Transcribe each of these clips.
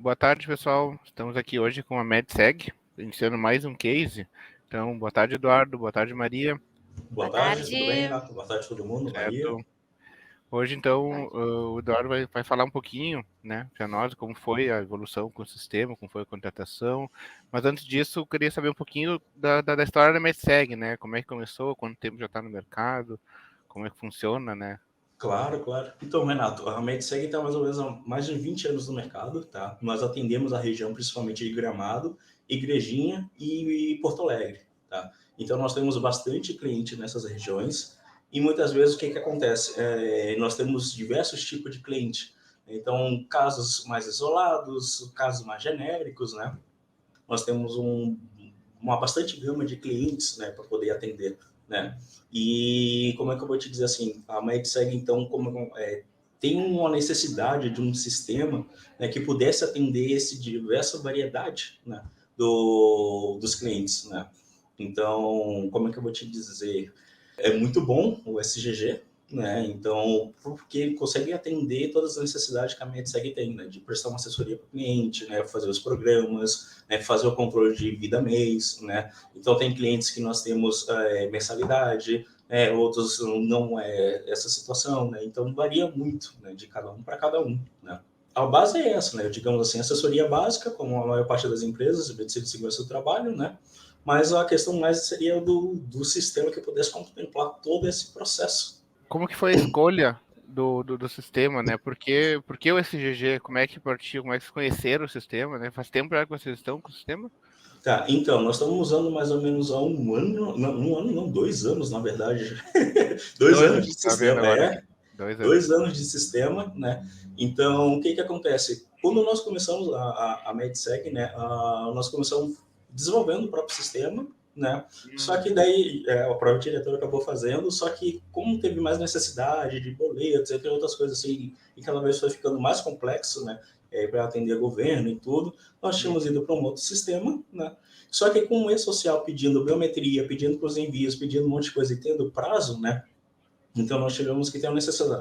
Boa tarde, pessoal. Estamos aqui hoje com a MedSeg, iniciando mais um case. Então, boa tarde, Eduardo. Boa tarde, Maria. Boa tarde, tudo bem, Renato? Boa tarde, todo mundo. Maria. Certo. Hoje, então, o Eduardo vai falar um pouquinho, né, para nós, como foi a evolução com o sistema, como foi a contratação. Mas antes disso, eu queria saber um pouquinho da história da MedSeg, né? Como é que começou, quanto tempo já está no mercado, como é que funciona, né? Claro. Então, Renato, a MedSeg está mais ou menos há mais de 20 anos no mercado, tá? Nós atendemos a região principalmente de Gramado, Igrejinha e Porto Alegre, tá? Então, nós temos bastante cliente nessas regiões e muitas vezes o que acontece? Nós temos diversos tipos de cliente. Então, casos mais isolados, casos mais genéricos, né? Nós temos uma bastante gama de clientes, né, para poder atender, né? E como é que eu vou te dizer assim, a MedSeg, então, tem uma necessidade de um sistema, né, que pudesse atender essa diversa variedade, né, dos clientes, né? Então, como é que eu vou te dizer? É muito bom o SGG, né? Então, porque ele consegue atender todas as necessidades que a MedSeg tem, né? De prestar uma assessoria para o cliente, né? Fazer os programas, né? Fazer o controle de vida mês, né? Então, tem clientes que nós temos mensalidade, outros não é essa situação, né? Então, varia muito, né? De cada um para cada um, né? A base é essa, né? Digamos assim, assessoria básica, como a maior parte das empresas, medicina de segurança do trabalho, né? Mas a questão mais seria do sistema que pudesse contemplar todo esse processo. Como que foi a escolha do sistema, né? Por que o SGG? Como é que partiu? Como é que vocês conheceram o sistema, né? Faz tempo já que vocês estão com o sistema? Tá, então, nós estamos usando mais ou menos há um ano não, 2 anos, na verdade. 2 anos de Tá vendo sistema, agora aqui? 2 anos. 2 anos de sistema, né? Então, o que acontece? Quando nós começamos a MedSeg, né, nós começamos desenvolvendo o próprio sistema, né? Só que daí o próprio diretor acabou fazendo, só que como teve mais necessidade de boletos, entre outras coisas assim, e cada vez foi ficando mais complexo, né, para atender governo e tudo, nós tínhamos ido para um outro sistema, né? Só que com o e-social pedindo biometria, pedindo para os envios, pedindo um monte de coisa e tendo prazo, né? Então, nós tivemos que ter uma necessidade.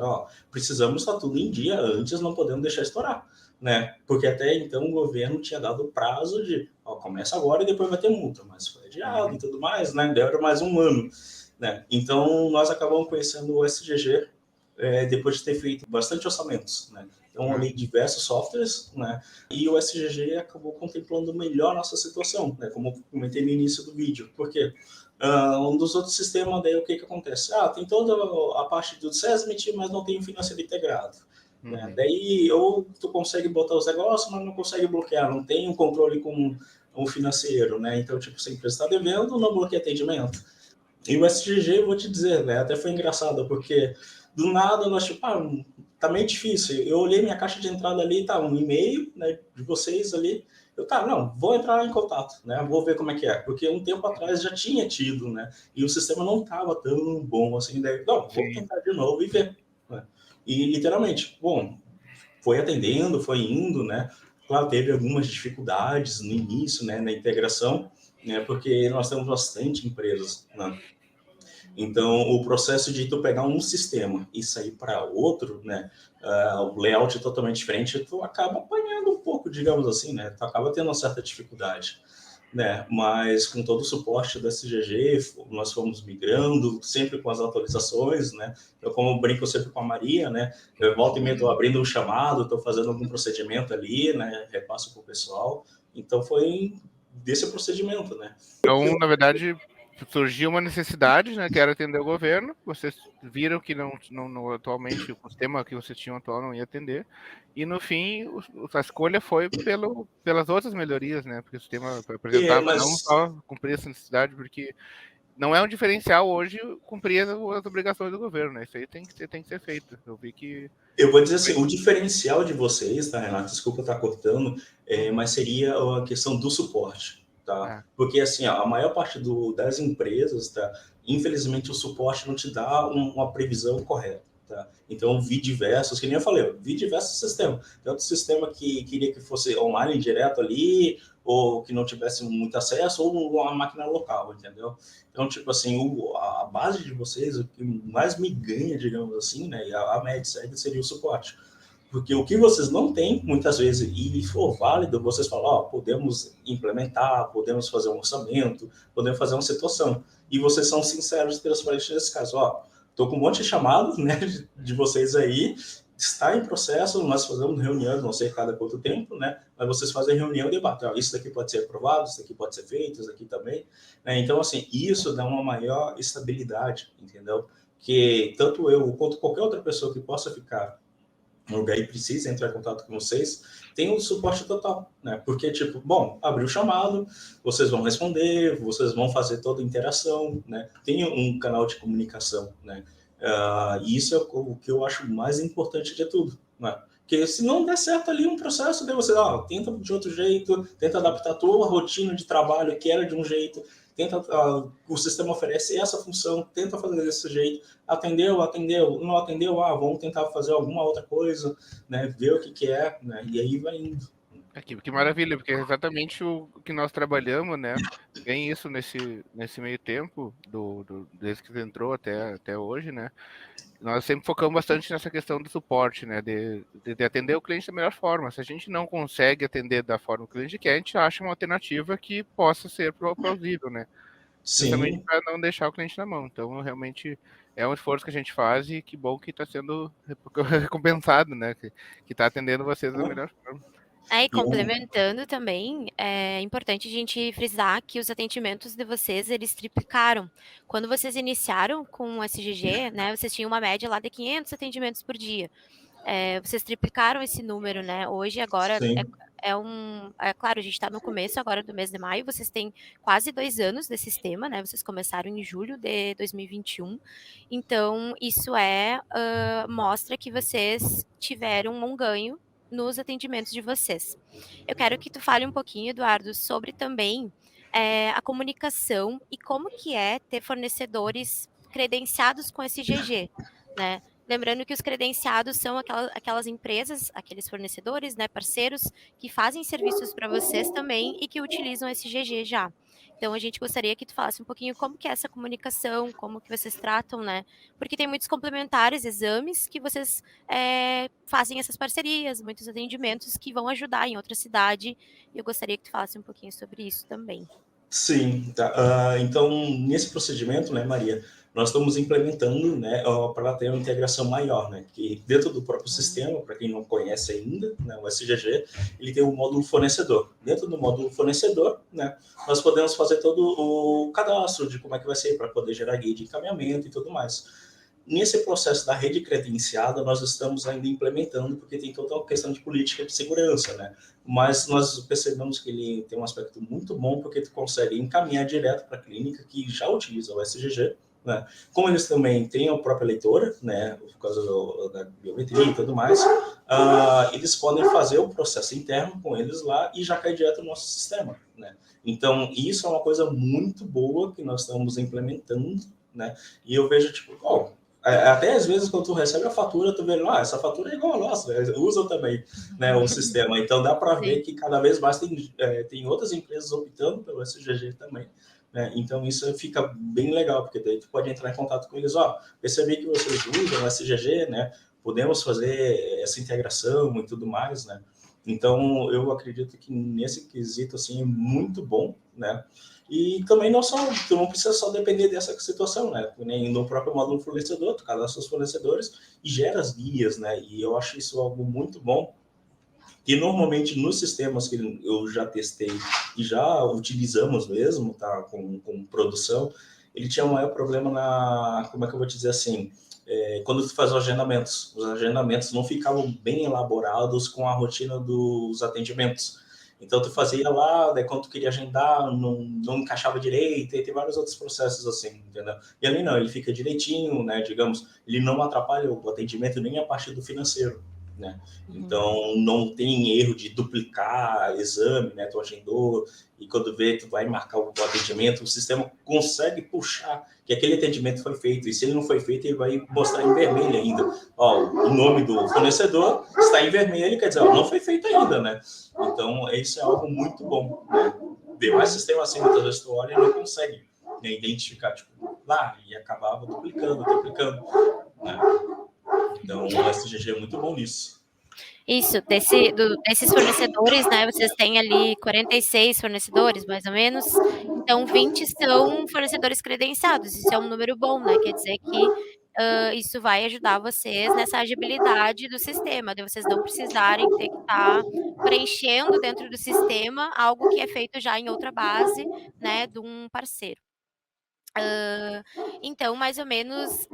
Precisamos estar tudo em dia antes, não podemos deixar estourar, né? Porque até então o governo tinha dado prazo de, começa agora e depois vai ter multa, mas foi adiado e tudo mais, né? Deu mais um ano, né? Então, nós acabamos conhecendo o SGG depois de ter feito bastante orçamentos, né? Então, eu olhei diversos softwares, né? E o SGG acabou contemplando melhor a nossa situação, né? Como eu comentei no início do vídeo. Por quê? Um dos outros sistemas, daí o que acontece? Tem toda a parte do SESMIT, mas não tem o financeiro integrado. Né? Daí, ou tu consegue botar os negócios, mas não consegue bloquear, não tem um controle com o financeiro, né? Então, tipo, se a empresa está devendo, não bloqueia atendimento. E o SGG, eu vou te dizer, né? Até foi engraçado, porque do nada nós, tipo, tá meio difícil. Eu olhei minha caixa de entrada ali, tá, um e-mail, né, de vocês ali. Não, vou entrar em contato, né? Vou ver como é que é. Porque um tempo atrás já tinha tido, né? E o sistema não tava tão bom assim. Daí, não, vou Sim. tentar de novo e ver. Né? E literalmente, bom, foi atendendo, foi indo, né? Claro, teve algumas dificuldades no início, né, na integração, né? Porque nós temos bastante empresas, né? Então, o processo de tu pegar um sistema e sair para outro, né, o layout é totalmente diferente, tu acaba apanhando um pouco, digamos assim, né, tu acaba tendo uma certa dificuldade, né, mas com todo o suporte do SGG, nós fomos migrando, sempre com as atualizações, né, eu como brinco sempre com a Maria, né, eu volto e meio estou abrindo um chamado, estou fazendo algum procedimento ali, né, repasso para o pessoal, então foi desse procedimento, né. Então, na verdade, surgiu uma necessidade, né, que era atender o governo. Vocês viram que atualmente o sistema que vocês tinham atual não ia atender. E no fim, a escolha foi pelas outras melhorias, né? Porque o sistema apresentava não Mas só cumprir essa necessidade, porque não é um diferencial hoje cumprir as obrigações do governo, né? Isso aí tem que ser feito. Eu vi que. eu vou dizer assim, o diferencial de vocês, tá, Renato? Desculpa estar cortando, mas seria a questão do suporte, tá? Ah, Porque, assim, a maior parte das empresas, tá? Infelizmente, o suporte não te dá uma previsão correta, tá? Então, vi diversos, que nem eu falei, vi diversos sistemas. Tanto sistema que queria que fosse online direto ali, ou que não tivesse muito acesso, ou uma máquina local, entendeu? Então, tipo assim, a base de vocês, o que mais me ganha, digamos assim, né, e a MedSeg seria o suporte. Porque o que vocês não têm, muitas vezes, e for válido, vocês falam, ó, podemos implementar, podemos fazer um orçamento, podemos fazer uma situação. E vocês são sinceros e transparentes nesse caso. Ó, estou com um monte de chamados, né, de vocês aí, está em processo, nós fazemos reuniões, não sei cada quanto tempo, né, mas vocês fazem reunião e debate. Ó, isso daqui pode ser aprovado, isso daqui pode ser feito, isso daqui também. Né? Então, assim, isso dá uma maior estabilidade, entendeu? Que tanto eu quanto qualquer outra pessoa que possa ficar no lugar e precisa entrar em contato com vocês, tem um suporte total, né? Porque, tipo, bom, abriu o chamado, vocês vão responder, vocês vão fazer toda a interação, né? Tem um canal de comunicação, né? E isso é o que eu acho mais importante de tudo, né? Porque se não der certo ali um processo, daí você tenta de outro jeito, tenta adaptar a tua rotina de trabalho que era de um jeito, tenta, o sistema oferece essa função, tenta fazer desse jeito, atendeu, não atendeu, vamos tentar fazer alguma outra coisa, né, ver o que é, né, e aí vai indo. Que maravilha, porque é exatamente o que nós trabalhamos, né? Bem isso nesse meio tempo, desde que você entrou até hoje, né? Nós sempre focamos bastante nessa questão do suporte, né? De atender o cliente da melhor forma. Se a gente não consegue atender da forma que o cliente quer, a gente acha uma alternativa que possa ser plausível, né? Justamente Sim. para não deixar o cliente na mão. Então, realmente é um esforço que a gente faz e que bom que está sendo recompensado, né? Que está atendendo vocês da melhor forma. Aí, complementando também, é importante a gente frisar que os atendimentos de vocês, eles triplicaram. Quando vocês iniciaram com o SGG, né, vocês tinham uma média lá de 500 atendimentos por dia. Vocês triplicaram esse número, né? Hoje, agora, claro, a gente está no começo agora do mês de maio, vocês têm quase 2 anos de sistema, né? Vocês começaram em julho de 2021. Então, isso mostra que vocês tiveram um ganho nos atendimentos de vocês. Eu quero que tu fale um pouquinho, Eduardo, sobre também a comunicação e como que é ter fornecedores credenciados com esse GG, né? Lembrando que os credenciados são aquelas empresas, aqueles fornecedores, né, parceiros, que fazem serviços para vocês também e que utilizam esse GG já. Então, a gente gostaria que tu falasse um pouquinho como que é essa comunicação, como que vocês tratam, né? Porque tem muitos complementares, exames, que vocês fazem essas parcerias, muitos atendimentos que vão ajudar em outra cidade. E eu gostaria que tu falasse um pouquinho sobre isso também. Sim, tá. Então, nesse procedimento, né, Maria, nós estamos implementando, né, para ter uma integração maior, né, que dentro do próprio sistema, para quem não conhece ainda, né, o SGG, ele tem o módulo fornecedor. Dentro do módulo fornecedor, né, nós podemos fazer todo o cadastro de como é que vai ser para poder gerar guia de encaminhamento e tudo mais. Nesse processo da rede credenciada, nós estamos ainda implementando, porque tem toda uma questão de política de segurança, né? Mas nós percebemos que ele tem um aspecto muito bom, porque tu consegue encaminhar direto para a clínica que já utiliza o SGG, né? Como eles também têm a própria leitora, né, por causa da biometria e tudo mais, eles podem fazer o processo interno com eles lá e já cai direto no nosso sistema, né? Então, isso é uma coisa muito boa que nós estamos implementando, né? E eu vejo, tipo, até às vezes quando tu recebe a fatura, tu vê, essa fatura é igual a nossa, usam também, né, o sistema. Então dá para ver que cada vez mais tem outras empresas optando pelo SGG também. Né? Então isso fica bem legal, porque daí tu pode entrar em contato com eles, percebi que vocês usam o SGG, né? Podemos fazer essa integração e tudo mais, né? Então eu acredito que nesse quesito assim é muito bom, né? E também tu não precisa só depender dessa situação, né? Nem no próprio módulo fornecedor, tu cadastra os fornecedores e gera as guias, né? E eu acho isso algo muito bom, que normalmente nos sistemas que eu já testei e já utilizamos mesmo, tá? Com produção, ele tinha um maior problema como é que eu vou te dizer assim, quando tu faz os agendamentos não ficavam bem elaborados com a rotina dos atendimentos. Então, tu fazia lá, daí quando tu queria agendar, não encaixava direito, e tem vários outros processos assim, entendeu? E ali não, ele fica direitinho, né? Digamos, ele não atrapalha o atendimento nem a parte do financeiro, né? Então, não tem erro de duplicar exame, né? Tu agendou, e quando vê, tu vai marcar o atendimento, o sistema consegue puxar que aquele atendimento foi feito, e se ele não foi feito, ele vai mostrar em vermelho ainda. O nome do fornecedor está em vermelho, quer dizer, não foi feito ainda, né? Então, isso é algo muito bom, né? Demais sistema assim, muitas vezes tu olha e não consegue, né, identificar, tipo, e acabava duplicando, né? Então, o SGG é muito bom nisso. Isso, desses fornecedores, né, vocês têm ali 46 fornecedores, mais ou menos, então 20 são fornecedores credenciados, isso é um número bom, né, quer dizer que, isso vai ajudar vocês nessa agibilidade do sistema, de vocês não precisarem ter que estar preenchendo dentro do sistema algo que é feito já em outra base, né, de um parceiro. Então, mais ou menos,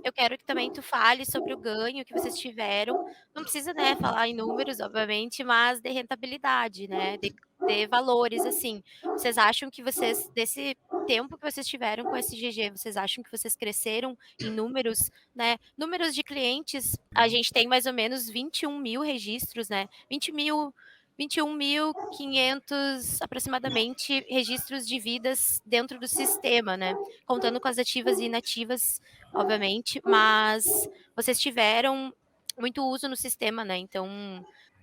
eu quero que também tu fale sobre o ganho que vocês tiveram. Não precisa, né, falar em números, obviamente, mas de rentabilidade, né, de valores, assim. Vocês acham que vocês, desse tempo que vocês tiveram com esse GG, vocês acham que vocês cresceram em números, né? Números de clientes, a gente tem mais ou menos 21.000 registros, né? 21.500 aproximadamente registros de vidas dentro do sistema, né? Contando com as ativas e inativas, obviamente, mas vocês tiveram muito uso no sistema, né? Então,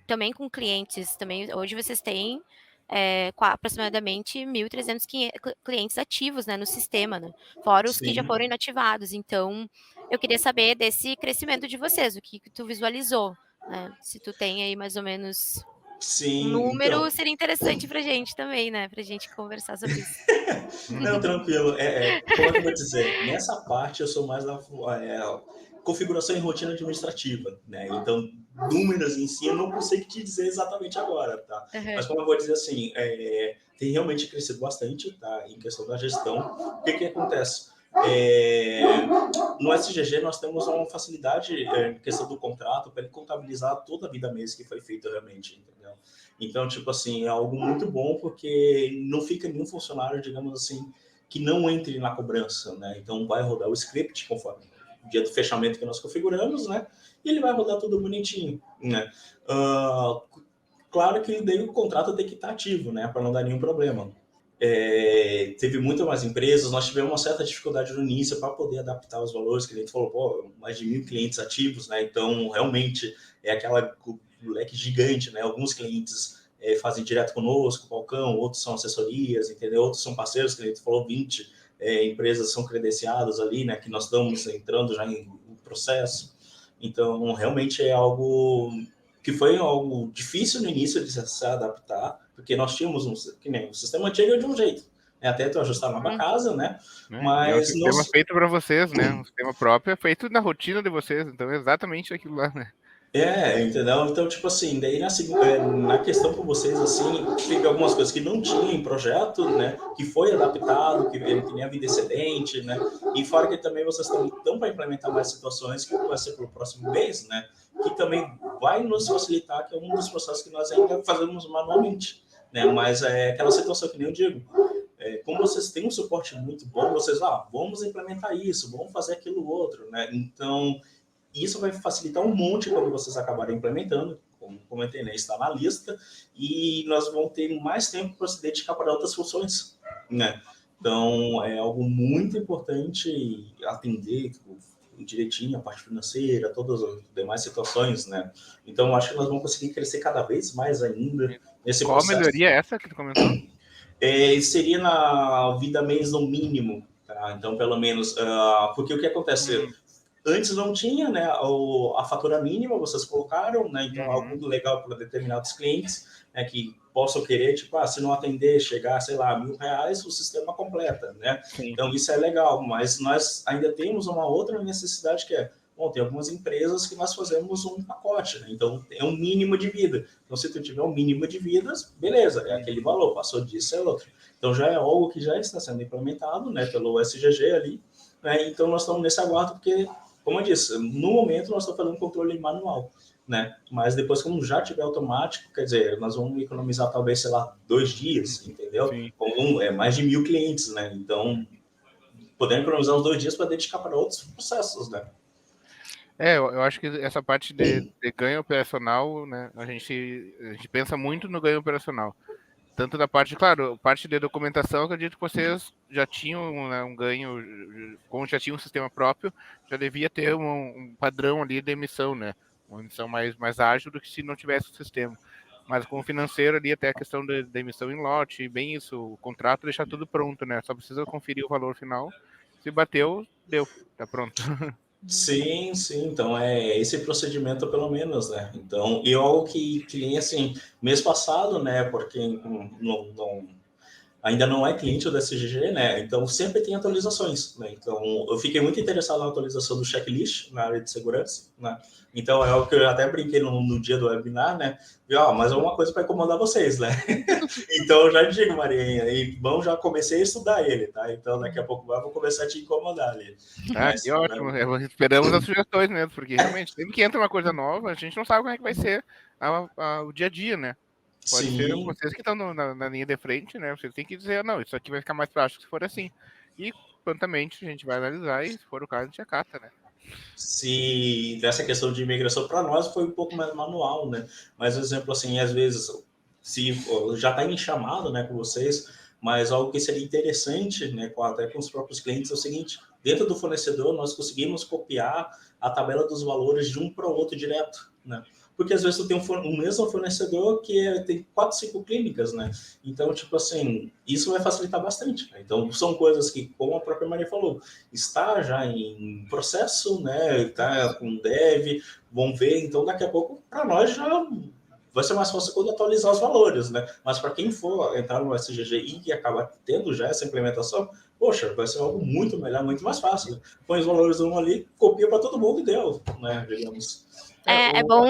também com clientes, também hoje vocês têm aproximadamente 1.300 clientes ativos, né, no sistema, né? Fora os que já Sim. foram inativados. Então, eu queria saber desse crescimento de vocês, o que tu visualizou, né? Se tu tem aí mais ou menos um Sim, número, então. seria interessante pra gente também, né? Pra gente conversar sobre isso. Não, tranquilo. Como é que eu vou dizer? Nessa parte eu sou mais da configuração e rotina administrativa, né? Então, números em si eu não consigo te dizer exatamente agora, tá? Uhum. Mas como eu vou dizer assim, tem realmente crescido bastante, tá? Em questão da gestão. O que acontece? No SGG nós temos uma facilidade em questão do contrato para ele contabilizar toda a vida mês que foi feito realmente, entendeu? Então, tipo assim, é algo muito bom porque não fica nenhum funcionário, digamos assim, que não entre na cobrança, né? Então, vai rodar o script conforme o dia do fechamento que nós configuramos, né? E ele vai rodar tudo bonitinho, né? Claro que daí o contrato tem que estar ativo, né? Para não dar nenhum problema. Teve muito mais empresas, nós tivemos uma certa dificuldade no início para poder adaptar os valores, que a gente falou, pô, mais de 1.000 clientes ativos, né? Então, realmente, é aquela leque gigante, né? Alguns clientes fazem direto conosco, balcão, outros são assessorias, entendeu? Outros são parceiros, que a gente falou, 20 empresas são credenciadas ali, né? Que nós estamos entrando já em processo. Então, realmente é algo que foi algo difícil no início de se adaptar, porque nós tínhamos o sistema antigo de um jeito, né? Até tu ajustar na tua casa, né? E é um Mas sistema feito para vocês, né? Um sistema próprio é feito na rotina de vocês, então é exatamente aquilo lá, né? entendeu? Então, tipo assim, daí na questão com vocês, assim, teve algumas coisas que não tinha em projeto, né? Que foi adaptado, que nem a vida excedente, né? E fora que também vocês estão para implementar mais situações que vai ser para o próximo mês, né? Que também vai nos facilitar, que é um dos processos que nós ainda fazemos manualmente, né? Mas é aquela situação que nem eu digo, como vocês têm um suporte muito bom, vocês, vamos implementar isso, vamos fazer aquilo outro, né? Então, isso vai facilitar um monte quando vocês acabarem implementando, como comentei, né? Está na lista, e nós vamos ter mais tempo para se dedicar para outras funções, né? Então, é algo muito importante atender direitinho a parte financeira, todas as demais situações, né? Então, acho que nós vamos conseguir crescer cada vez mais ainda nesse Qual a processo. melhoria essa que tu comentou? Seria na vida mês no mínimo, tá? Então, pelo menos, porque o que acontece? Antes não tinha, né, a fatura mínima, vocês colocaram, né, então algo legal para determinados clientes, né, que possam querer, tipo, se não atender, chegar, sei lá, R$1.000, o sistema completa, né? Sim. Então isso é legal, mas nós ainda temos uma outra necessidade que bom, tem algumas empresas que nós fazemos um pacote, né? Então é um mínimo de vida. Então se tu tiver um mínimo de vidas, beleza, é aquele valor, passou disso é outro. Então já é algo que já está sendo implementado, né, pelo SGG ali, né? Então nós estamos nesse aguardo porque, como eu disse, no momento nós estamos fazendo controle manual, né? Mas depois, como já tiver automático, quer dizer, nós vamos economizar talvez, sei lá, 2 dias, entendeu? Com mais de 1.000 clientes, né? Então, podemos economizar uns 2 dias para dedicar para outros processos, né? Eu acho que essa parte de ganho operacional, né? A gente pensa muito no ganho operacional. Tanto da parte, claro, parte de documentação, acredito que vocês já tinham, né, um ganho, como já tinha um sistema próprio, já devia ter um padrão ali de emissão, né? Uma emissão mais ágil do que se não tivesse o sistema. Mas com o financeiro ali, até a questão da emissão em lote, bem isso, o contrato deixar tudo pronto, né? Só precisa conferir o valor final. Se bateu, deu, tá pronto. Sim, sim. Então é esse procedimento pelo menos, né? Então, e algo que nem assim, mês passado, né? Porque ainda não é cliente do SGG, né? Então sempre tem atualizações, né? Então eu fiquei muito interessado na atualização do checklist na área de segurança, né? Então é o que eu até brinquei no dia do webinar, né? E, ó, mas é uma coisa para incomodar vocês, né? Então eu já digo, Marinha, e bom, já comecei a estudar ele, tá? Então daqui a pouco eu vou começar a te incomodar ali. Ah, que Mas, ótimo. né? Esperamos as sugestões mesmo, porque realmente, sempre que entra uma coisa nova, a gente não sabe como é que vai ser o dia a dia, né? Pode ser Sim, vocês que estão na linha de frente, né? Vocês têm que dizer, não, isso aqui vai ficar mais prático se for assim. E prontamente a gente vai analisar e, se for o caso, a gente acata, né? se dessa questão de imigração para nós foi um pouco mais manual, né? Mas, exemplo, assim, às vezes, se já está em chamado, né, com vocês, mas algo que seria interessante, né, até com os próprios clientes, é o seguinte: dentro do fornecedor, nós conseguimos copiar a tabela dos valores de um para o outro direto, né? Porque às vezes tu tem um mesmo fornecedor que tem 4, 5 clínicas, né? Então, tipo assim, isso vai facilitar bastante, né? Então, são coisas que, como a própria Maria falou, está já em processo, né? Está com dev, vão ver. Então, daqui a pouco, para nós já vai ser mais fácil quando atualizar os valores, né? Mas para quem for entrar no SGG e que acaba tendo já essa implementação, poxa, vai ser algo muito melhor, muito mais fácil. Né? Põe os valores um ali, copia para todo mundo e deu, né? Digamos. É bom,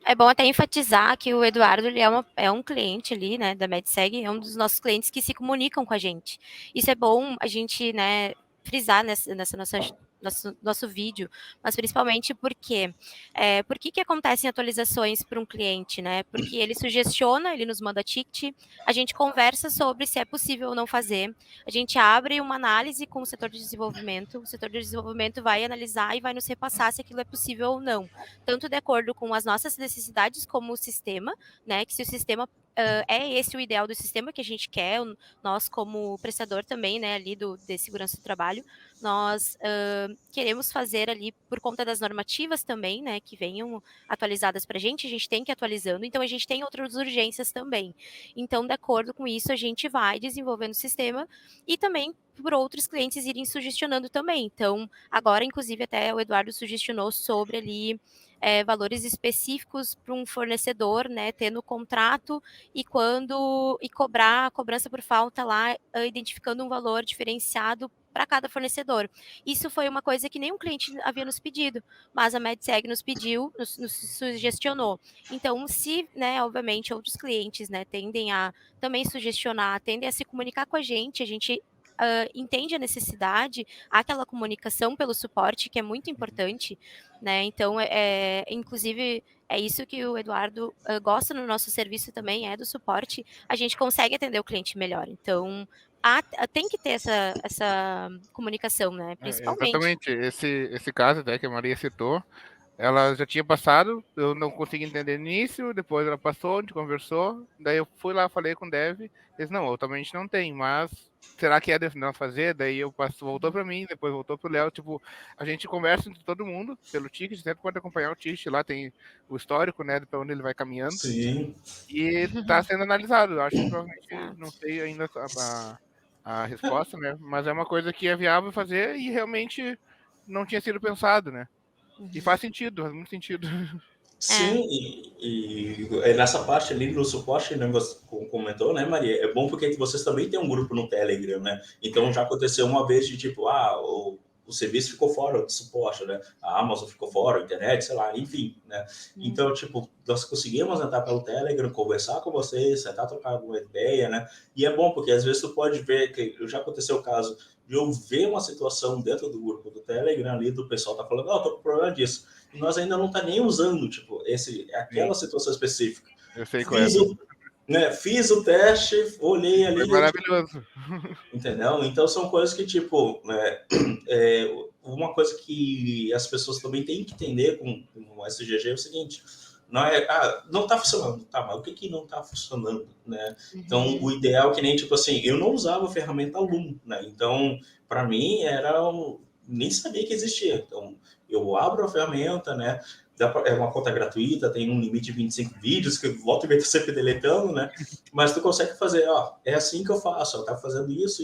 é bom até enfatizar que o Eduardo ele é um cliente ali, né, da MedSeg, é um dos nossos clientes que se comunicam com a gente. Isso é bom a gente, né, frisar nessa nosso vídeo, mas principalmente porque por que acontecem atualizações para um cliente, né? Porque ele sugestiona, ele nos manda ticket, a gente conversa sobre se é possível ou não fazer, a gente abre uma análise com o setor de desenvolvimento, o setor de desenvolvimento vai analisar e vai nos repassar se aquilo é possível ou não, tanto de acordo com as nossas necessidades como o sistema, né? Que se o sistema é esse o ideal do sistema que a gente quer, nós como prestador também, né, ali de segurança do trabalho, nós queremos fazer ali por conta das normativas também, né, que venham atualizadas para a gente tem que ir atualizando, então a gente tem outras urgências também. Então, de acordo com isso, a gente vai desenvolvendo o sistema e também por outros clientes irem sugestionando também. Então, agora, inclusive, até o Eduardo sugestionou sobre ali valores específicos para um fornecedor, né, ter no contrato e cobrar a cobrança por falta lá, identificando um valor diferenciado para cada fornecedor. Isso foi uma coisa que nenhum cliente havia nos pedido, mas a MedSeg nos pediu, nos sugestionou. Então, se, né, obviamente, outros clientes, né, tendem a também sugestionar, tendem a se comunicar com a gente entende a necessidade, há aquela comunicação pelo suporte que é muito importante, né? Então, inclusive, é isso que o Eduardo gosta no nosso serviço também, é do suporte. A gente consegue atender o cliente melhor. Então, tem que ter essa comunicação, né? Principalmente. Exatamente. Esse caso até que a Maria citou, ela já tinha passado, eu não consegui entender no início, depois ela passou, a gente conversou, daí eu fui lá, falei com o Dev, eles, não, atualmente não tem, mas será que é de não fazer? Daí eu passo, voltou para mim, depois voltou pro Léo, tipo, a gente conversa entre todo mundo pelo ticket, sempre pode acompanhar o ticket, lá tem o histórico, né, para onde ele vai caminhando, sim. e tá sendo analisado, eu acho que provavelmente, não Exato. sei ainda a resposta, né, mas é uma coisa que é viável fazer e realmente não tinha sido pensado, né. E faz sentido, faz muito sentido. É. Sim, e nessa parte ali do suporte, né, você comentou, né, Maria? É bom porque vocês também têm um grupo no Telegram, né? Então já aconteceu uma vez de tipo, o serviço ficou fora do suporte, né? A Amazon ficou fora, a internet, sei lá, enfim, né? Então, tipo, nós conseguimos entrar pelo Telegram, conversar com vocês, tentar trocar alguma ideia, né? E é bom porque às vezes tu pode ver que já aconteceu o caso de eu ver uma situação dentro do grupo do Telegram ali, do pessoal tá falando, tô com problema disso. E nós ainda não tá nem usando, tipo, aquela Sim, situação específica. eu sei qual é. Fiz o teste, olhei Foi ali, maravilhoso. entendeu? Então são coisas que, tipo, né, uma coisa que as pessoas também têm que entender com o SGG é o seguinte, não tá funcionando, tá, mas o que não tá funcionando, né? Então, o ideal é que nem, tipo assim, eu não usava a ferramenta Loom, né? Então, para mim, nem sabia que existia. Então, eu abro a ferramenta, né? é uma conta gratuita, tem um limite de 25 vídeos, que volta e meia sempre deletando, né? Mas tu consegue fazer, ó, é assim que eu faço, eu tá fazendo isso,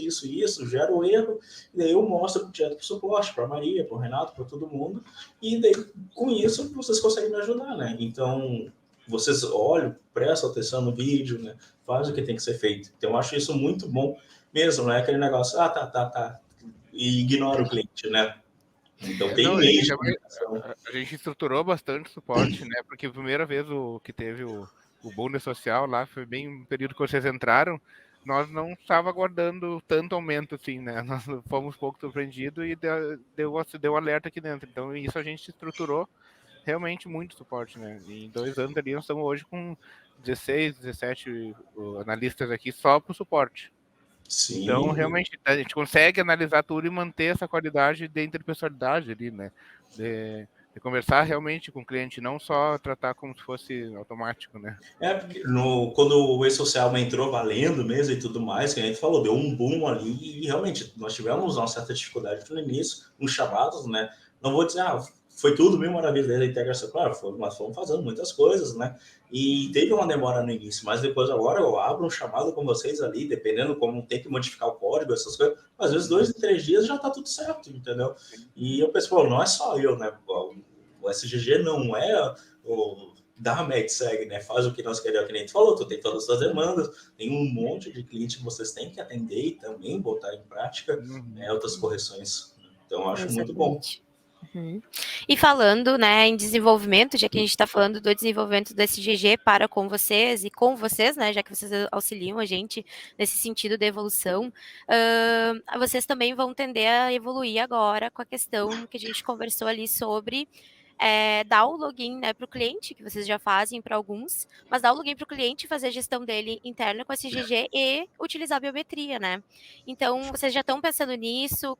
gero o erro, e daí eu mostro direto pro suporte, pra Maria, pro Renato, pra todo mundo, e daí com isso vocês conseguem me ajudar, né? Então, vocês olham, prestam atenção no vídeo, né? Faz o que tem que ser feito. Então, eu acho isso muito bom mesmo, não é aquele negócio, tá, e ignora o cliente, né? Então tem Não, meios de comunicação. a gente estruturou bastante suporte, né? Porque a primeira vez que teve o bonde social lá, foi bem no período que vocês entraram, nós não estava aguardando tanto aumento assim, né? Nós fomos um pouco surpreendidos e deu alerta aqui dentro. Então isso a gente estruturou realmente muito suporte, né? E em 2 anos ali nós estamos hoje com 16, 17 analistas aqui só para o suporte. Então, Sim, realmente, a gente consegue analisar tudo e manter essa qualidade de interpessoalidade ali, né? De conversar realmente com o cliente, não só tratar como se fosse automático, né? porque quando o e-social entrou valendo mesmo e tudo mais, que a gente falou, deu um boom ali e realmente nós tivemos uma certa dificuldade no início, uns chamados, né? Não vou dizer, foi tudo mil maravilhas da integração, claro, nós fomos fazendo muitas coisas, né? E teve uma demora no início, mas depois agora eu abro um chamado com vocês ali, dependendo como tem que modificar o código, essas coisas, às vezes 2 em 3 dias já tá tudo certo, entendeu? E eu penso, pô, não é só eu, né? O SGG não é o da MedSeg, né? Faz o que nós queremos, que nem tu falou, tu tem todas as demandas, tem um monte de cliente que vocês têm que atender e também botar em prática, né, outras correções. Então, eu acho muito bom. Uhum. E falando, né, em desenvolvimento, já que a gente está falando do desenvolvimento do SGG para com vocês e com vocês, né, já que vocês auxiliam a gente nesse sentido de evolução, vocês também vão tender a evoluir agora com a questão que a gente conversou ali sobre dar o login, né, para o cliente, que vocês já fazem para alguns, mas dar o login para o cliente, fazer a gestão dele interna com a SGG e utilizar a biometria, né? Então, vocês já estão pensando nisso?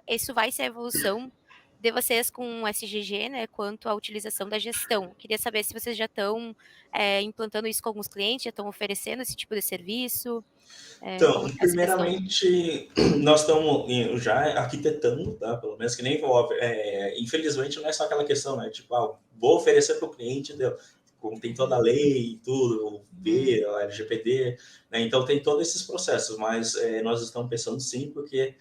Isso vai ser a evolução de vocês com o SGG, né, quanto à utilização da gestão. Queria saber se vocês já estão implantando isso com alguns clientes, já estão oferecendo esse tipo de serviço. Então, Como está essa questão? primeiramente, nós estamos já arquitetando, tá? Pelo menos que nem envolve. Infelizmente, não é só aquela questão, né? Tipo, vou oferecer para o cliente, como tem toda a lei e tudo, o B, a LGPD, né? Então tem todos esses processos, mas nós estamos pensando sim, porque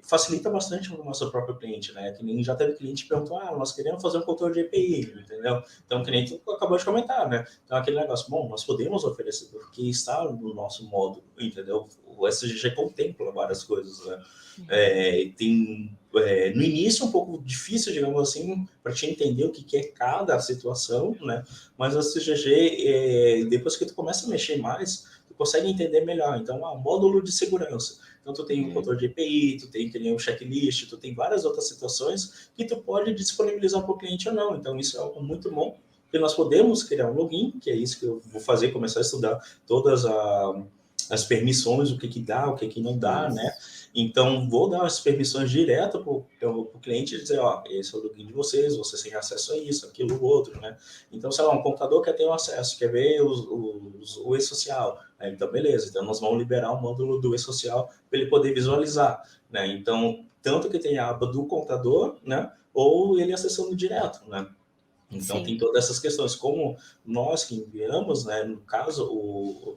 facilita bastante o nosso próprio cliente, né? Que nem já teve cliente que perguntou, nós queremos fazer um controle de API, entendeu? Então, que nem tu acabou de comentar, né? Então, aquele negócio, bom, nós podemos oferecer, porque está no nosso modo, entendeu? O SGG contempla várias coisas, né? No início é um pouco difícil, digamos assim, para te entender o que é cada situação, né? Mas o SGG, depois que tu começa a mexer mais, tu consegue entender melhor. Então, módulo de segurança. Então, tu tem um controle de API, tu tem que nem um checklist, tu tem várias outras situações que tu pode disponibilizar para o cliente ou não. Então, isso é algo muito bom, porque nós podemos criar um login, que é isso que eu vou fazer, começar a estudar todas as permissões, o que dá, o que não dá, né? Então, vou dar as permissões direto para o cliente e dizer, esse é o login de vocês têm acesso a isso, aquilo, outro, né? Então, sei lá, um computador quer ter um acesso, quer ver o e-social, né? Então, beleza. Então, nós vamos liberar o módulo do e-social para ele poder visualizar, né? Então, tanto que tem a aba do computador, né? Ou ele acessando direto, né? Então, Sim. tem todas essas questões. Como nós que enviamos, né, no caso,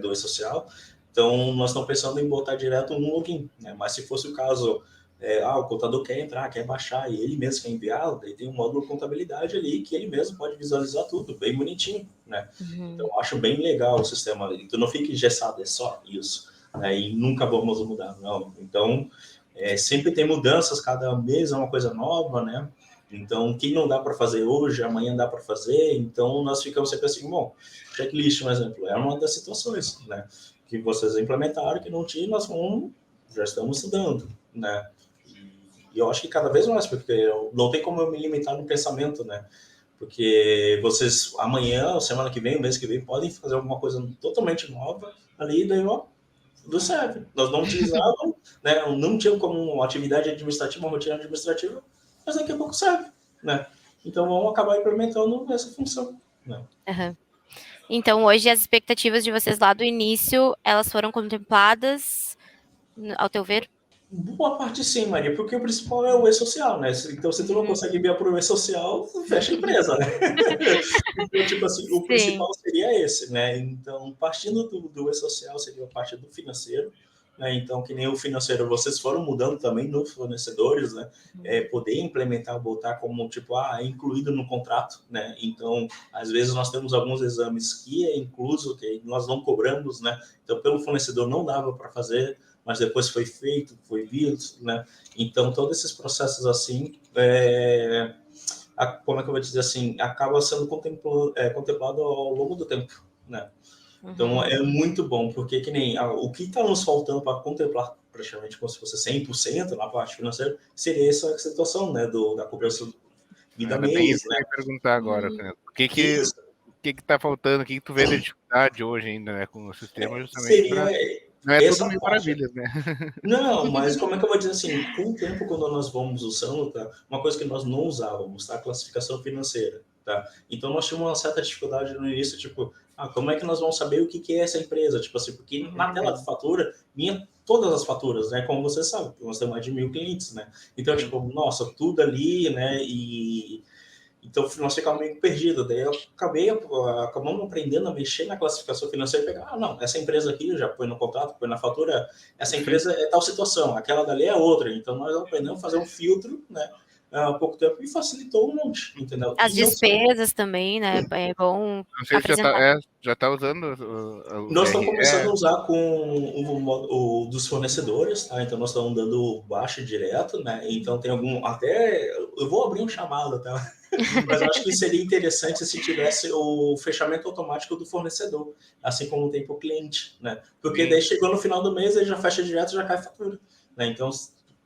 do e-social, então nós estamos pensando em botar direto no login, né? Mas se fosse o caso, o contador quer entrar, quer baixar, e ele mesmo quer enviar, daí tem um módulo de contabilidade ali, que ele mesmo pode visualizar tudo, bem bonitinho, né? Então, eu acho bem legal o sistema ali. Tu não fica engessado, é só isso, né? E nunca vamos mudar, não. Então, sempre tem mudanças, cada mês é uma coisa nova, né? Então, o que não dá para fazer hoje, amanhã dá para fazer. Então, nós ficamos sempre assim, bom, checklist, um exemplo, é uma das situações, né? Que vocês implementaram, que não tinha, já estamos estudando, né? E eu acho que cada vez mais, porque não tem como eu me limitar no pensamento, né? Porque vocês, amanhã, semana que vem, o mês que vem, podem fazer alguma coisa totalmente nova ali, daí, tudo serve. Nós não utilizávamos, né? Não tinha como uma atividade administrativa, uma rotina administrativa, mas daqui a pouco serve, né? Então vamos acabar implementando essa função, né? Uhum. Então, hoje as expectativas de vocês lá do início, elas foram contempladas, ao teu ver? Boa parte sim, Maria, porque o principal é o e-social, né? Então, se tu não consegue enviar para o e-social, fecha a empresa, né? Então, tipo assim, o Sim. principal seria esse, né? Então, partindo do e-social, seria a parte do financeiro, né? Então, que nem o financeiro, vocês foram mudando também nos fornecedores, né? Poder implementar, botar como, tipo, incluído no contrato, né? Então, às vezes nós temos alguns exames que é incluso, que nós não cobramos, né? Então, pelo fornecedor não dava para fazer, mas depois foi feito, foi visto, né? Então, todos esses processos assim, como é que eu vou dizer assim, acaba sendo contemplado ao longo do tempo, né? Então, é muito bom, porque que nem o que está nos faltando para contemplar praticamente como se fosse 100% na parte financeira, seria essa situação, né, da cobrança vida Era bem mês, isso que né? eu ia perguntar agora, Canelo. Isso O que tá faltando? O que tu vê de dificuldade hoje ainda, né, com o sistema, justamente seria para... Não é tudo essa mil parte. maravilhas, né? Não, mas como é que eu vou dizer assim? Com o tempo, quando nós vamos usando, tá? Uma coisa que nós não usávamos, tá? A classificação financeira, tá? Então nós tínhamos uma certa dificuldade no início, tipo, como é que nós vamos saber o que é essa empresa? Tipo assim, porque na tela de fatura vinha todas as faturas, né? Como você sabe, nós temos mais de 1.000 clientes, né? Então, tipo, nossa, tudo ali, né? Então, nós ficamos meio perdidos. Daí eu acabamos aprendendo a mexer na classificação financeira e pegar, não, essa empresa aqui já põe no contrato, põe na fatura, essa Sim. empresa é tal situação, aquela dali é outra. Então, nós aprendemos a fazer um filtro, né, há pouco tempo e facilitou um monte, entendeu? As E não só despesas também, né? É bom Não sei se apresentar. já tá usando o nós estamos DRE. começando a usar com o dos fornecedores, tá? Então, nós estamos dando baixa direto, né? Então, tem algum... Até... Eu vou abrir um chamado, tá? Mas eu acho que seria interessante se tivesse o fechamento automático do fornecedor, assim como tem para o cliente, né? Porque daí chegou no final do mês, ele já fecha direto, já cai a fatura, né? Então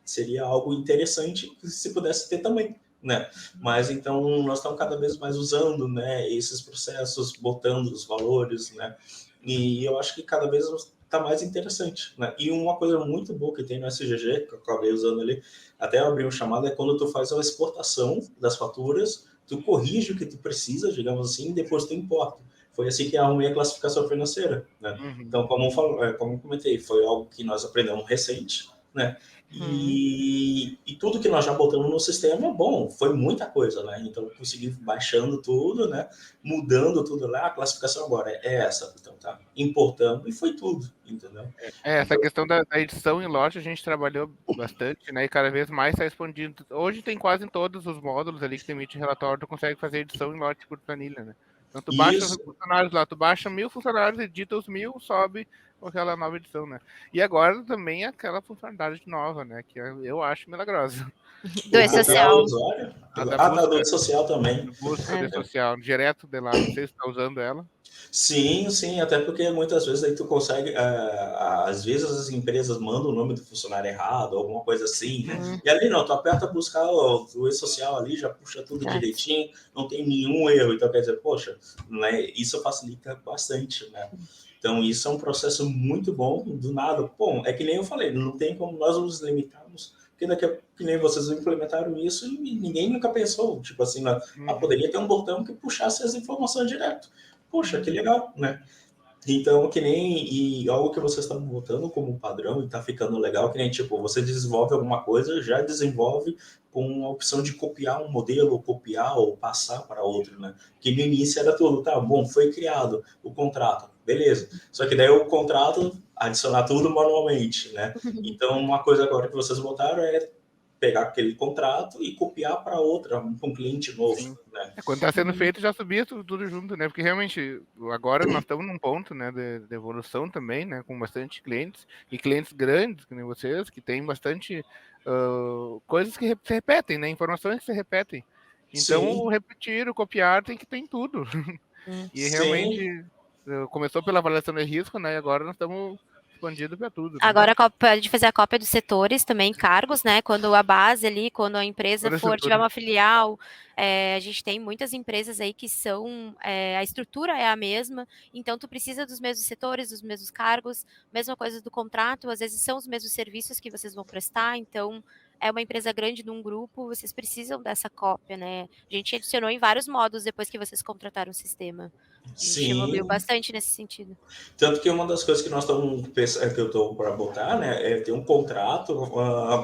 seria algo interessante se pudesse ter também, né? Mas então nós estamos cada vez mais usando, né, esses processos, botando os valores, né? E eu acho que cada vez está mais interessante, né? E uma coisa muito boa que tem no SGG, que eu acabei usando ali, até abrir um chamado, é quando tu faz a exportação das faturas, tu corrige o que tu precisa, digamos assim, e depois tu importa. Foi assim que eu arrumei a classificação financeira, né? Então, como eu comentei, foi algo que nós aprendemos recente, né? E tudo que nós já botamos no sistema, bom, foi muita coisa, né? Então, eu consegui baixando tudo, né? Mudando tudo lá, a classificação agora é essa, então tá importando e foi tudo, entendeu? Essa Então, questão da edição em lote a gente trabalhou bastante, né? E cada vez mais está expandindo. Hoje tem quase em todos os módulos ali que tu emite relatório, tu consegue fazer edição em lote por planilha, né? Então tu baixa os isso, funcionários lá, tu baixa 1.000 funcionários, edita os 1.000, sobe com aquela nova edição, né? E agora também aquela funcionalidade nova, né? Que eu acho milagrosa. Do o copiar o E-Social. usuário. A da Tá, do busca, social também. de social, direto de lá. Não sei se está usando ela. Sim, sim, até porque muitas vezes aí tu consegue, às vezes as empresas mandam o nome do funcionário errado, alguma coisa assim, né? E ali não, tu aperta buscar o e-social ali, já puxa tudo Exato. direitinho, não tem nenhum erro, então quer dizer, poxa, né, isso facilita bastante, né? Então isso é um processo muito bom, do nada, bom, é que nem eu falei, não tem como nós nos limitarmos, porque daqui a que nem vocês implementaram isso e ninguém nunca pensou, tipo assim, poderia ter um botão que puxasse as informações direto. Poxa, que legal, né? Então, que nem e algo que vocês estão botando como padrão e está ficando legal, que nem tipo, você desenvolve alguma coisa, já desenvolve com a opção de copiar um modelo, ou copiar ou passar para outro, né? Que no início era tudo, tá bom, foi criado o contrato, beleza. Só que daí o contrato adicionar tudo manualmente, né? Então, uma coisa agora que vocês botaram é pegar aquele contrato e copiar para outra, para um cliente novo, Sim. né? Quando está sendo feito, já subia tudo junto, né? Porque realmente agora nós estamos num ponto, né, de evolução também, né, com bastante clientes e clientes grandes, que nem vocês, que tem bastante coisas que se repetem, né? Informações que se repetem. Então, o Sim, repetir, o copiar tem que ter em tudo. E realmente sim. começou pela avaliação de risco, né? E agora nós estamos expandindo para tudo, né? Agora pode fazer a cópia dos setores também, cargos, né? Quando a base ali, quando a empresa Todos os tiver setores. uma filial, a gente tem muitas empresas aí que são, a estrutura é a mesma, então tu precisa dos mesmos setores, dos mesmos cargos, mesma coisa do contrato, às vezes são os mesmos serviços que vocês vão prestar, então é uma empresa grande num grupo, vocês precisam dessa cópia, né? A gente adicionou em vários modos depois que vocês contrataram o sistema. A gente evoluiu Sim, bastante nesse sentido. tanto que uma das coisas que nós estamos pensando, que eu estou para botar, né, é ter um contrato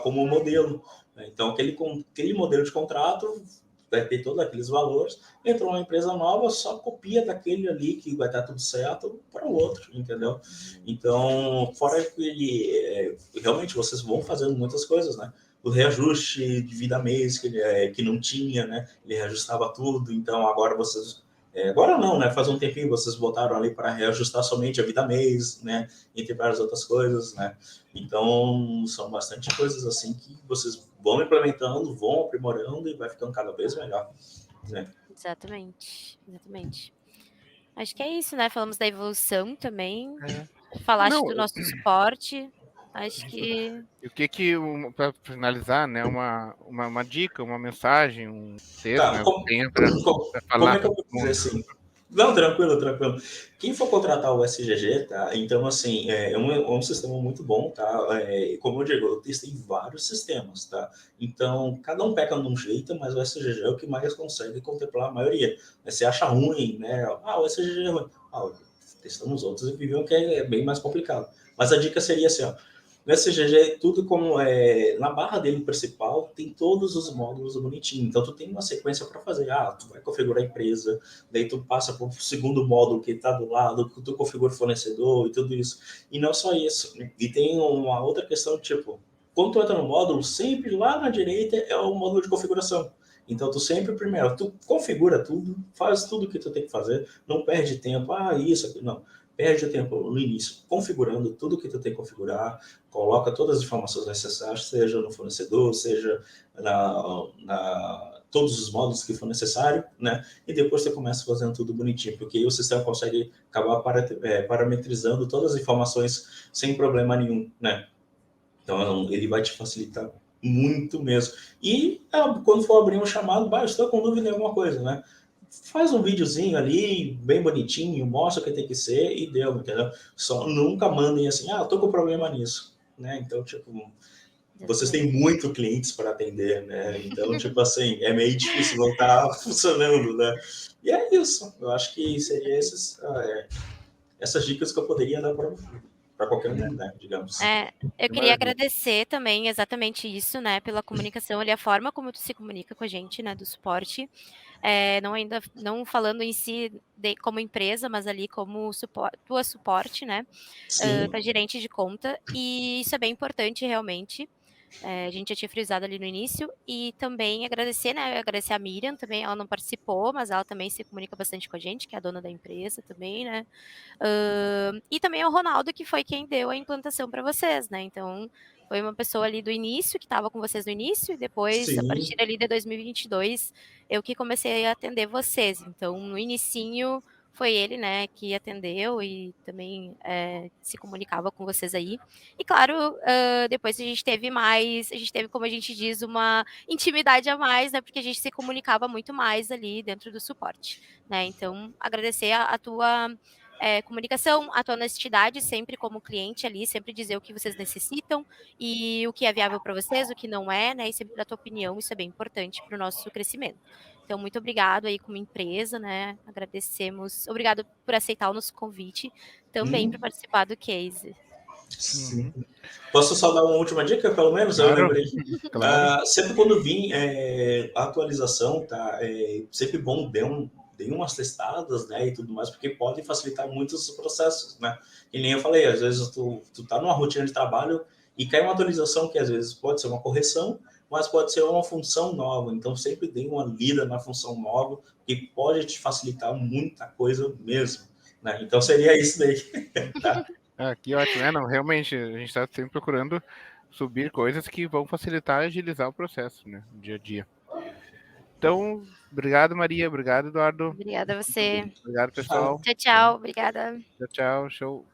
como modelo. Né? Então, aquele modelo de contrato vai ter todos aqueles valores. Entrou uma empresa nova, só copia daquele ali que vai estar tudo certo para o outro, entendeu? Então, fora que realmente vocês vão fazendo muitas coisas, né? O reajuste de vida mês que não tinha, né? Ele reajustava tudo, então agora vocês agora não, né? Faz um tempinho vocês botaram ali para reajustar somente a vida mês, né? Entre várias outras coisas, né? Então, são bastante coisas assim que vocês vão implementando, vão aprimorando e vai ficando cada vez melhor, né? Exatamente, exatamente. Acho que é isso, né? Falamos da evolução também. É. Falaste Não, do nosso suporte. Acho que e o que para finalizar, né, uma dica, uma mensagem, um texto, Tá, né, tenha para como falar é que para eu todo vou dizer mundo. assim? Não, tranquilo, tranquilo. Quem for contratar o SGG, tá? Então, assim, é um sistema muito bom, tá? Como eu digo, eu testei vários sistemas, tá? Então, cada um peca de um jeito, mas o SGG é o que mais consegue contemplar a maioria. Você acha ruim, né? Ah, o SGG é ruim. Ah, testamos outros e vivemos que é bem mais complicado. Mas a dica seria assim, ó. No SGG, tudo como na barra dele principal, tem todos os módulos bonitinho. Então, tu tem uma sequência para fazer. Ah, tu vai configurar a empresa, daí tu passa para o segundo módulo que está do lado, que tu configura o fornecedor e tudo isso. E não só isso. E tem uma outra questão, tipo, quando tu entra no módulo, sempre lá na direita é o módulo de configuração. Então, tu sempre, primeiro, tu configura tudo, faz tudo que tu tem que fazer, não perde tempo, isso aqui, não. Perde o tempo no início configurando tudo que tu tem que configurar, coloca todas as informações necessárias, seja no fornecedor, seja todos os módulos que for necessário, né? E depois você começa fazendo tudo bonitinho, porque aí o sistema consegue acabar parametrizando todas as informações sem problema nenhum, né? Então, ele vai te facilitar muito mesmo. E quando for abrir um chamado, estou com dúvida em alguma coisa, né? Faz um videozinho ali, bem bonitinho, mostra o que tem que ser e deu, entendeu? Só nunca mandem assim, tô com problema nisso, né? Então, tipo, vocês têm muito clientes para atender, né? Então, tipo assim, é meio difícil não estar funcionando, né? E é isso. Eu acho que seria essas dicas que eu poderia dar para qualquer um, né? Digamos. eu Que queria maravilha. agradecer também exatamente isso, né? Pela comunicação ali, a forma como tu se comunica com a gente, né? Do suporte. Não falando em si como empresa, mas ali como tua suporte, né? Sim, Para gerente de conta. E isso é bem importante, realmente. A gente já tinha frisado ali no início. E também agradecer, né? Agradecer a Miriam também. Ela não participou, mas ela também se comunica bastante com a gente, que é a dona da empresa também, né? E também ao Ronaldo, que foi quem deu a implantação para vocês, né? Então, foi uma pessoa ali do início, que estava com vocês no início, e depois, a partir sim. ali de 2022, eu que comecei a atender vocês. Então, no inicinho, foi ele, né, que atendeu e também se comunicava com vocês aí. E claro, depois a gente teve, como a gente diz, uma intimidade a mais, né, porque a gente se comunicava muito mais ali dentro do suporte, né. Então, agradecer a tua comunicação, a tua honestidade sempre como cliente ali, sempre dizer o que vocês necessitam e o que é viável para vocês, o que não é, né? E sempre dar a tua opinião, isso é bem importante para o nosso crescimento. Então, muito obrigado aí como empresa, né? Agradecemos. Obrigado por aceitar o nosso convite também para Hum, participar do case. sim. Uhum. Posso só dar uma última dica, pelo menos? Eu Claro, lembrei. claro. Sempre quando vir a atualização, tá? Sempre bom dê umas testadas, né, e tudo mais, porque pode facilitar muito os processos, né? E nem eu falei, às vezes tu tá numa rotina de trabalho e cai uma atualização que às vezes pode ser uma correção, mas pode ser uma função nova. Então sempre dê uma lida na função nova, que pode te facilitar muita coisa mesmo, né? Então seria isso daí, tá? Que ótimo. Não, realmente, a gente está sempre procurando subir coisas que vão facilitar e agilizar o processo, né, no dia a dia. Então, obrigado, Maria. Obrigado, Eduardo. Obrigada a você. Obrigado, pessoal. Tchau, tchau. Obrigada. Tchau, tchau. Show.